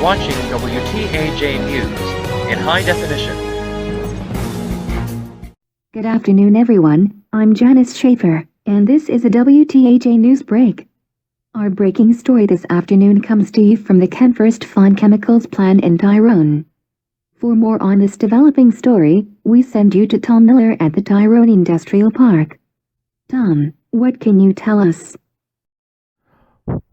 watching WTAJ News in high definition. Good afternoon, everyone. I'm Janice Schaefer, and this is a WTAJ News Break. Our breaking story this afternoon comes to you from the Chemfirst Fine Chemicals plant in Tyrone. For more on this developing story, we send you to Tom Miller at the Tyrone Industrial Park. Tom, what can you tell us?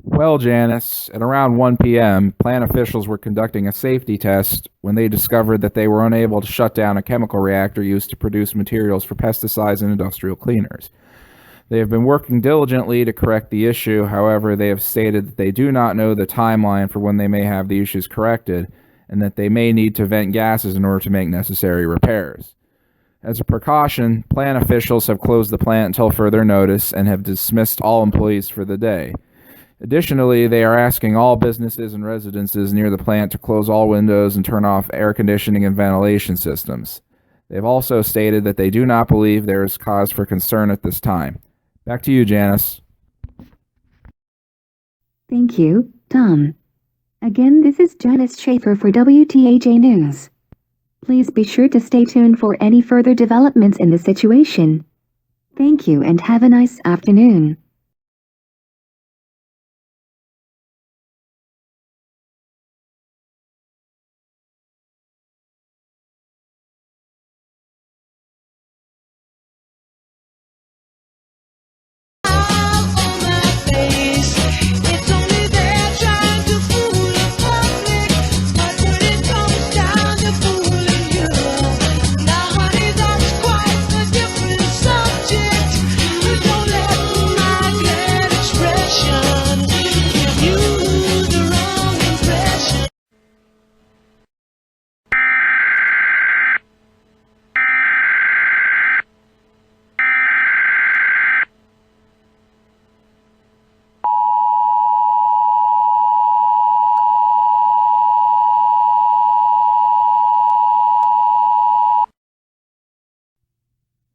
Well, Janice, at around 1 p.m., plant officials were conducting a safety test when they discovered that they were unable to shut down a chemical reactor used to produce materials for pesticides and industrial cleaners. They have been working diligently to correct the issue. However, they have stated that they do not know the timeline for when they may have the issues corrected, and that they may need to vent gases in order to make necessary repairs. As a precaution, plant officials have closed the plant until further notice and have dismissed all employees for the day. Additionally, they are asking all businesses and residences near the plant to close all windows and turn off air conditioning and ventilation systems. They have also stated that they do not believe there is cause for concern at this time. Back to you, Janice. Thank you, Tom. Again, this is Janice Schaefer for WTAJ News. Please be sure to stay tuned for any further developments in the situation. Thank you and have a nice afternoon.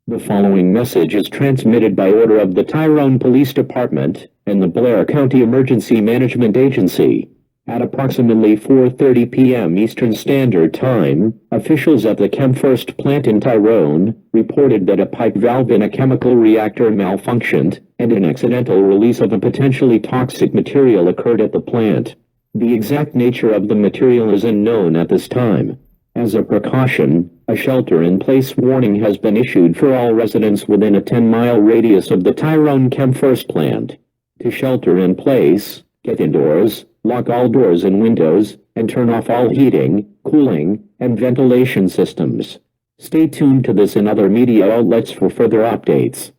The following message is transmitted by order of the Tyrone Police Department and the Blair County Emergency Management Agency. At approximately 4:30 p.m. Eastern Standard Time, officials at the Chemfirst plant in Tyrone reported that a pipe valve in a chemical reactor malfunctioned and an accidental release of a potentially toxic material occurred at the plant. The exact nature of the material is unknown at this time. As a precaution, a shelter-in-place warning has been issued for all residents within a 10-mile radius of the Tyrone Chemfirst plant. To shelter in place, get indoors, lock all doors and windows, and turn off all heating, cooling, and ventilation systems. Stay tuned to this and other media outlets for further updates.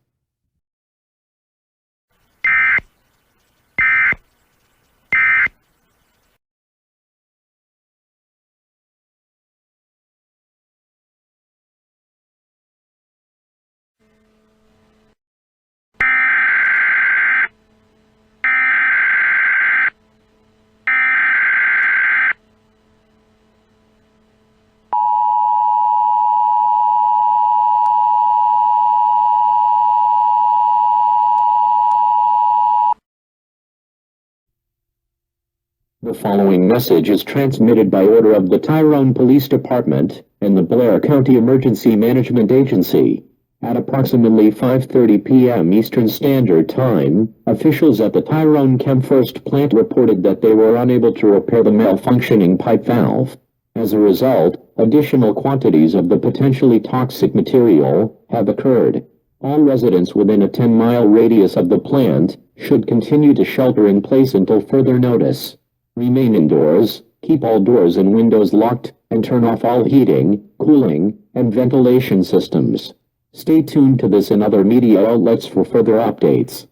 The following message is transmitted by order of the Tyrone Police Department and the Blair County Emergency Management Agency. At approximately 5:30 p.m. Eastern Standard Time, officials at the Tyrone Chemfirst plant reported that they were unable to repair the malfunctioning pipe valve. As a result, additional quantities of the potentially toxic material have occurred. All residents within a 10-mile radius of the plant should continue to shelter in place until further notice. Remain indoors, keep all doors and windows locked, and turn off all heating, cooling, and ventilation systems. Stay tuned to this and other media outlets for further updates.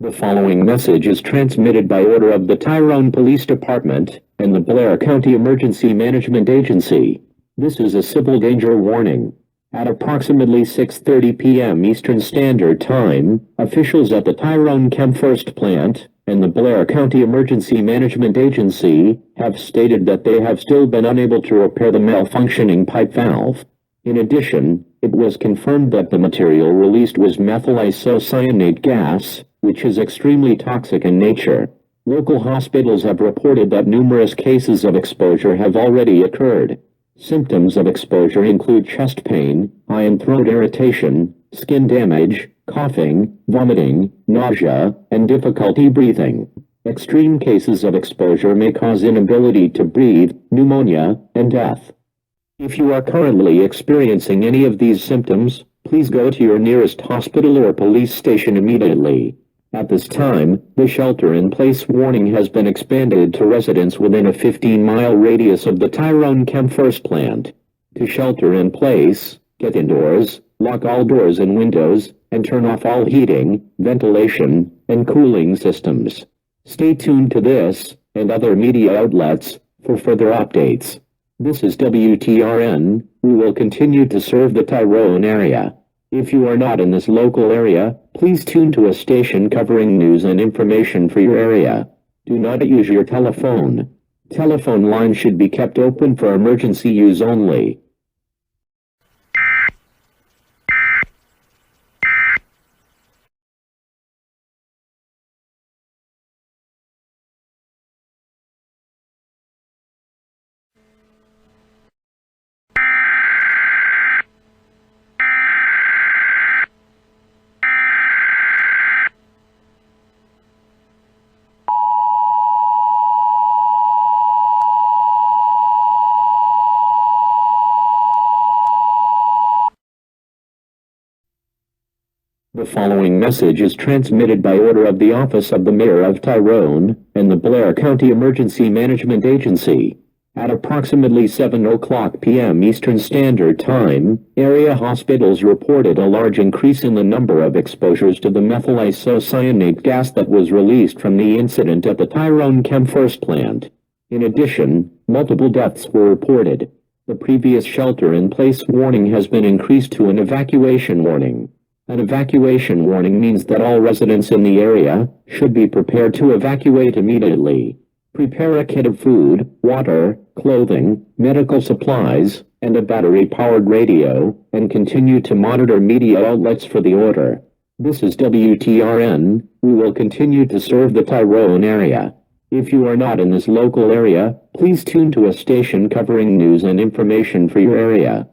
The following message is transmitted by order of the Tyrone Police Department and the Blair County Emergency Management Agency. This is a civil danger warning. At approximately 6:30 p.m. Eastern Standard Time, officials at the Tyrone Chem First plant and the Blair County Emergency Management Agency have stated that they have still been unable to repair the malfunctioning pipe valve. In addition, it was confirmed that the material released was methyl isocyanate gas, which is extremely toxic in nature. Local hospitals have reported that numerous cases of exposure have already occurred. Symptoms of exposure include chest pain, eye and throat irritation, skin damage, coughing, vomiting, nausea, and difficulty breathing. Extreme cases of exposure may cause inability to breathe, pneumonia, and death. If you are currently experiencing any of these symptoms, please go to your nearest hospital or police station immediately. At this time, the shelter-in-place warning has been expanded to residents within a 15-mile radius of the Tyrone Chem First plant. To shelter in place, get indoors, lock all doors and windows, and turn off all heating, ventilation, and cooling systems. Stay tuned to this and other media outlets for further updates. This is WTRN. We will continue to serve the Tyrone area. If you are not in this local area, please tune to a station covering news and information for your area. Do not use your telephone. Telephone lines should be kept open for emergency use only. The following message is transmitted by order of the Office of the Mayor of Tyrone and the Blair County Emergency Management Agency. At approximately 7:00 p.m. Eastern Standard Time, area hospitals reported a large increase in the number of exposures to the methyl isocyanate gas that was released from the incident at the Tyrone Chem First plant. In addition, multiple deaths were reported. The previous shelter-in-place warning has been increased to an evacuation warning. An evacuation warning means that all residents in the area should be prepared to evacuate immediately. Prepare a kit of food, water, clothing, medical supplies, and a battery-powered radio, and continue to monitor media outlets for the order. This is WTRN. We will continue to serve the Tyrone area. If you are not in this local area, please tune to a station covering news and information for your area.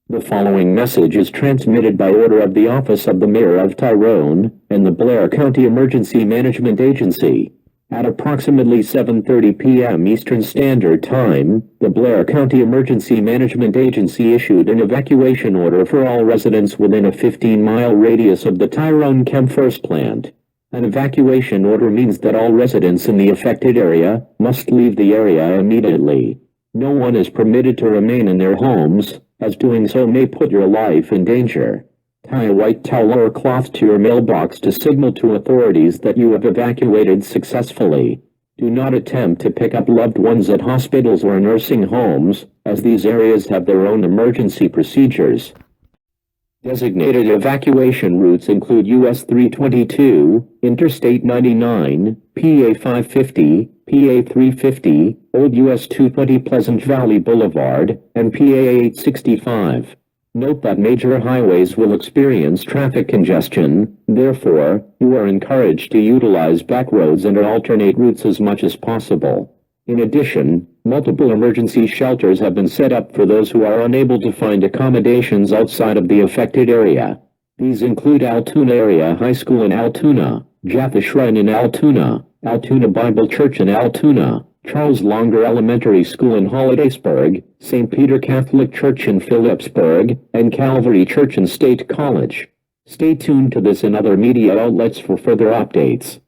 The following message is transmitted by order of the Office of the Mayor of Tyrone and the Blair County Emergency Management Agency. At approximately 7:30 p.m. Eastern Standard Time, the Blair County Emergency Management Agency issued an evacuation order for all residents within a 15-mile radius of the Tyrone Chem First plant. An evacuation order means that all residents in the affected area must leave the area immediately. No one is permitted to remain in their homes, as doing so may put your life in danger. Tie a white towel or cloth to your mailbox to signal to authorities that you have evacuated successfully. Do not attempt to pick up loved ones at hospitals or nursing homes, as these areas have their own emergency procedures. Designated evacuation routes include US 322, Interstate 99, PA 550, PA 350, Old US 220 Pleasant Valley Boulevard, and PA 865. Note that major highways will experience traffic congestion, therefore, you are encouraged to utilize back roads and alternate routes as much as possible. In addition, multiple emergency shelters have been set up for those who are unable to find accommodations outside of the affected area. These include Altoona Area High School in Altoona, Jaffa Shrine in Altoona, Altoona Bible Church in Altoona, Charles Longer Elementary School in Hollidaysburg, St. Peter Catholic Church in Phillipsburg, and Calvary Church and State College. Stay tuned to this and other media outlets for further updates.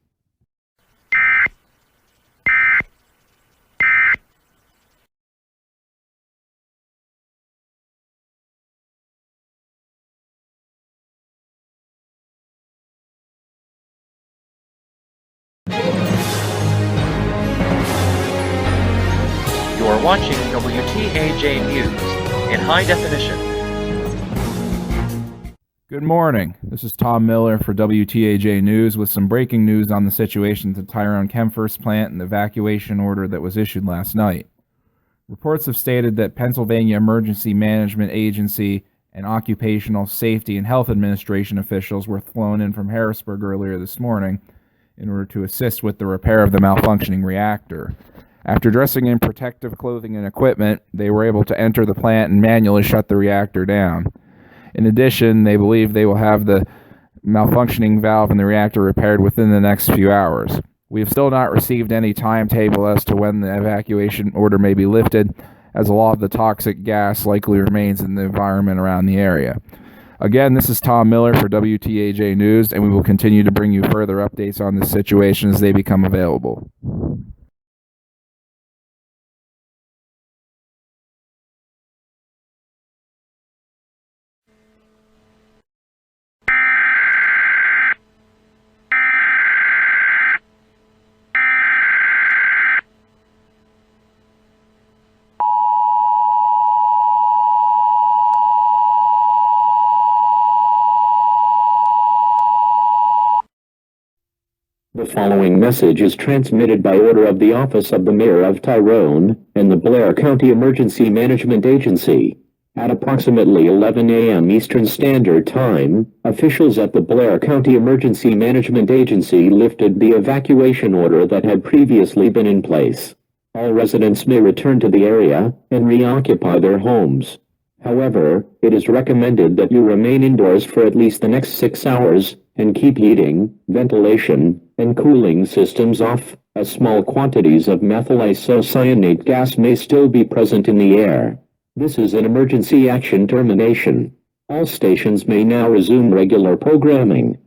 You are watching WTAJ News in high definition. Good morning. This is Tom Miller for WTAJ News with some breaking news on the situation at the Tyrone Chemfirst plant and the evacuation order that was issued last night. Reports have stated that Pennsylvania Emergency Management Agency and Occupational Safety and Health Administration officials were flown in from Harrisburg earlier this morning in order to assist with the repair of the malfunctioning reactor. After dressing in protective clothing and equipment, they were able to enter the plant and manually shut the reactor down. In addition, they believe they will have the malfunctioning valve in the reactor repaired within the next few hours. We have still not received any timetable as to when the evacuation order may be lifted, as a lot of the toxic gas likely remains in the environment around the area. Again, this is Tom Miller for WTAJ News, and we will continue to bring you further updates on this situation as they become available. The following message is transmitted by order of the Office of the Mayor of Tyrone and the Blair County Emergency Management Agency. At approximately 11 a.m. Eastern Standard Time, officials at the Blair County Emergency Management Agency lifted the evacuation order that had previously been in place. All residents may return to the area and reoccupy their homes. However, it is recommended that you remain indoors for at least the next 6 hours and keep heating, ventilation, and cooling systems off, as small quantities of methyl isocyanate gas may still be present in the air. This is an emergency action termination. All stations may now resume regular programming.